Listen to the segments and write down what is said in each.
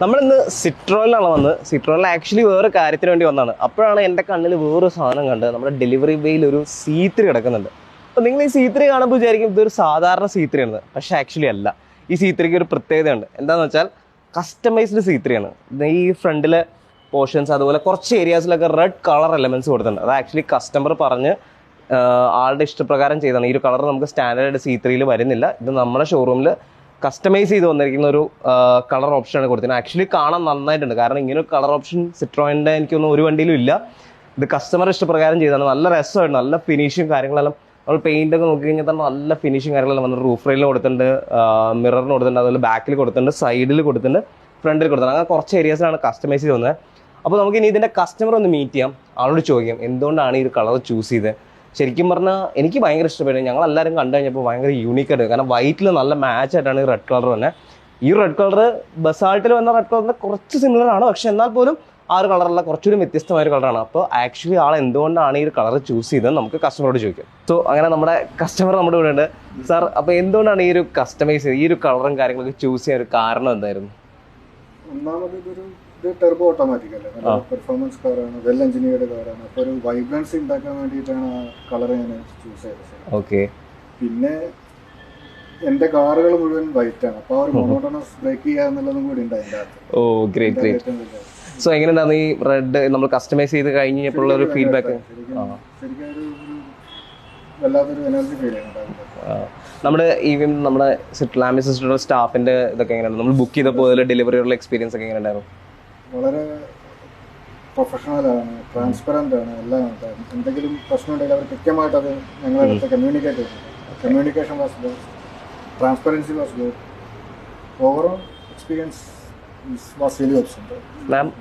നമ്മളിന്ന് സിട്രോയിലാണ് വന്നത്. സിട്രോയിൽ ആക്ച്വലി വേറെ കാര്യത്തിന് വേണ്ടി വന്നതാണ്. അപ്പോഴാണ് എൻ്റെ കണ്ണിൽ വേറൊരു സാധനം കണ്ട് നമ്മുടെ ഡെലിവറി ബേയിൽ ഒരു C3 കിടക്കുന്നുണ്ട്. അപ്പോൾ നിങ്ങൾ ഈ C3 കാണുമ്പോൾ വിചാരിക്കും ഇതൊരു സാധാരണ C3 ആണ്, പക്ഷേ ആക്ച്വലി അല്ല. ഈ C3ക്ക് ഒരു പ്രത്യേകതയുണ്ട്. എന്താണെന്ന് വെച്ചാൽ കസ്റ്റമൈസ്ഡ് C3 ആണ്. ഈ ഫ്രണ്ടിലെ പോർഷൻസ് അതുപോലെ കുറച്ച് ഏരിയാസിലൊക്കെ റെഡ് കളർ എലമെന്റ്സ് കൊടുത്തിട്ടുണ്ട്. അത് ആക്ച്വലി കസ്റ്റമർ പറഞ്ഞ് ആളുടെ ഇഷ്ടപ്രകാരം ചെയ്താണ്. ഈ ഒരു കളർ നമുക്ക് സ്റ്റാൻഡേർഡ് C3യിൽ വരുന്നില്ല. ഇത് നമ്മുടെ ഷോറൂമിൽ കസ്റ്റമൈസ് ചെയ്ത് വന്നിരിക്കുന്ന ഒരു കളർ ഓപ്ഷനാണ് കൊടുത്തിരുന്നത്. ആക്ച്വലി കാണാൻ നന്നായിട്ടുണ്ട്. കാരണം ഇങ്ങനെ ഒരു കളർ ഓപ്ഷൻ സിട്രോയിൻ്റെ എനിക്കൊന്നും ഒരു വണ്ടിയിലും ഇല്ല. ഇത് കസ്റ്റമർ ഇഷ്ടപ്രകാരം ചെയ്താണ്. നല്ല രസമായിട്ട് നല്ല ഫിനിഷും കാര്യങ്ങളെല്ലാം നമ്മൾ പെയിന്റ് ഒക്കെ നോക്കി കഴിഞ്ഞാൽ തന്നെ നല്ല ഫിനിഷും കാര്യങ്ങളെല്ലാം വന്നിട്ട് റൂഫ് റെയിലിൽ കൊടുത്തിട്ടുണ്ട്, മിററിന് കൊടുത്തിട്ടുണ്ട്, അതുപോലെ ബാക്കിൽ കൊടുത്തിട്ടുണ്ട്, സൈഡിൽ കൊടുത്തിട്ടുണ്ട്, ഫ്രണ്ടിൽ കൊടുത്തിട്ടുണ്ട്. അങ്ങനെ കുറച്ച് ഏരിയാസിലാണ് കസ്റ്റമൈസ് ചെയ്ത് വന്നത്. അപ്പോൾ നമുക്ക് ഇനി ഇതിൻ്റെ കസ്റ്റമർ ഒന്ന് മീറ്റ് ചെയ്യാം, ആളോട് ചോദിക്കാം എന്തുകൊണ്ടാണ് ഈ ഒരു കളർ ചൂസ് ചെയ്തത്. ശരിക്കും പറഞ്ഞാൽ എനിക്ക് ഭയങ്കര ഇഷ്ടപ്പെട്ടു. ഞങ്ങളെല്ലാവരും കണ്ടു കഴിഞ്ഞപ്പോൾ ഭയങ്കര യൂണീക്കായിട്ട്, കാരണം വൈറ്റിൽ നല്ല മാച്ച് ആയിട്ടാണ് ഈ റെഡ് കളർ തന്നെ. ഈ റെഡ് കളർ ബസാൾട്ടിൽ വന്ന റെഡ് കളറിൻ്റെ കുറച്ച് സിമിലർ ആണ്, പക്ഷെ എന്നാൽ പോലും ആ ഒരു കളറല്ല, കുറച്ചുകൂടി വ്യത്യസ്തമായ ഒരു കളറാണ്. അപ്പോൾ ആക്ച്വലി ആൾ എന്തുകൊണ്ടാണ് ഈ ഒരു കളർ ചൂസ് ചെയ്തത് നമുക്ക് കസ്റ്റമറോട് ചോദിക്കാം. സോ അങ്ങനെ നമ്മുടെ കസ്റ്റമർ നമ്മുടെ ഇവിടെ ഉണ്ട്. സാർ, അപ്പോൾ എന്തുകൊണ്ടാണ് ഈ ഒരു കസ്റ്റമൈസ് ചെയ്ത് ഈ ഒരു കളറും കാര്യങ്ങളൊക്കെ ചൂസ് ചെയ്യാൻ ഒരു കാരണം എന്തായിരുന്നു? ഒന്നാമത് ഇത് ടെർബോ ഓട്ടോമാറ്റിക് അല്ലേ, നല്ല പെർഫോമൻസ് കാറാണ്, വെൽ എഞ്ചിനീയർഡ് കാറാണ്. അപ്പോൾ ഒരു വൈബ്രൻസി ഉണ്ടാക്കാൻ വേണ്ടിയിട്ടാണ് ആ കളർ ഞാൻ ചൂസ് ചെയ്തത്. ഓക്കെ. പിന്നെ എൻ്റെ കാറുകൾ മുഴുവൻ വൈറ്റ് ആണ്, അപ്പോൾ ആ ഒരു മോണോട്ടോണസ് ബ്രേക്ക് ചെയ്യുക എന്നുള്ളതും കൂടി ഉണ്ട് അതിൻ്റെ അകത്ത്. ഓ, ഗ്രേറ്റ് ഗ്രേറ്റ്. സോ എങ്ങനെയാണ് ഈ റെഡ് നമ്മൾ കസ്റ്റമൈസ് ചെയ്ത് കഴിഞ്ഞപ്പോൾ ഒരു ഫീഡ്ബാക്ക്? ശരിക്കും ഒരു വല്ലാത്തൊരു എനർജി ഫീൽ ചെയ്യുന്നുണ്ട്. നമ്മുടെ ഈവൻ നമ്മുടെ ലാമി സിസ്റ്ററുടെ സ്റ്റാഫിന്റെ ഇതൊക്കെ എങ്ങനെയാണ്? നമ്മൾ ബുക്ക് ചെയ്തപ്പോൾ ഡെലിവറിയുള്ള എക്സ്പീരിയൻസ് ഒക്കെ എങ്ങനെയുണ്ടായിരുന്നു? വളരെ പ്രൊഫഷണലാണ്, ട്രാൻസ്പെറൻ്റ് ആണ്, എല്ലാം ഉണ്ടായിരുന്നു. എന്തെങ്കിലും പ്രശ്നം ഉണ്ടെങ്കിൽ അവർ കൃത്യമായിട്ട് അത് ഞങ്ങളുടെ അടുത്ത് കമ്മ്യൂണിക്കേറ്റ് ചെയ്യുന്നു. Communication was good, transparency was good, overall experience was really excellent. Ma'am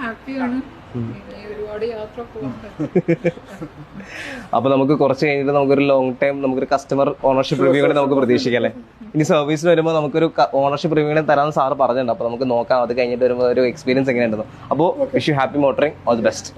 ഹാപ്പിയാണ്, ഒരുപാട് യാത്ര അപ്പൊ നമുക്ക് കുറച്ച് കഴിഞ്ഞിട്ട് നമുക്കൊരു ലോങ് ടൈം നമുക്കൊരു കസ്റ്റമർ ഓണർഷിപ്പ് റിവ്യൂ കൂടെ നമുക്ക് പ്രതീക്ഷിക്കാം അല്ലേ? ഇനി സർവീസിന് വരുമ്പോൾ നമുക്കൊരു ഓണർഷിപ്പ് റിവ്യൂ കൂടെ തരാമെന്ന് സാറ് പറഞ്ഞിട്ടുണ്ട്. അപ്പോൾ നമുക്ക് നോക്കാം അത് കഴിഞ്ഞിട്ട് വരുമ്പോൾ ഒരു എക്സ്പീരിയൻസ് എങ്ങനെയുണ്ടെന്ന്. അപ്പോൾ wish you happy motoring, all the best.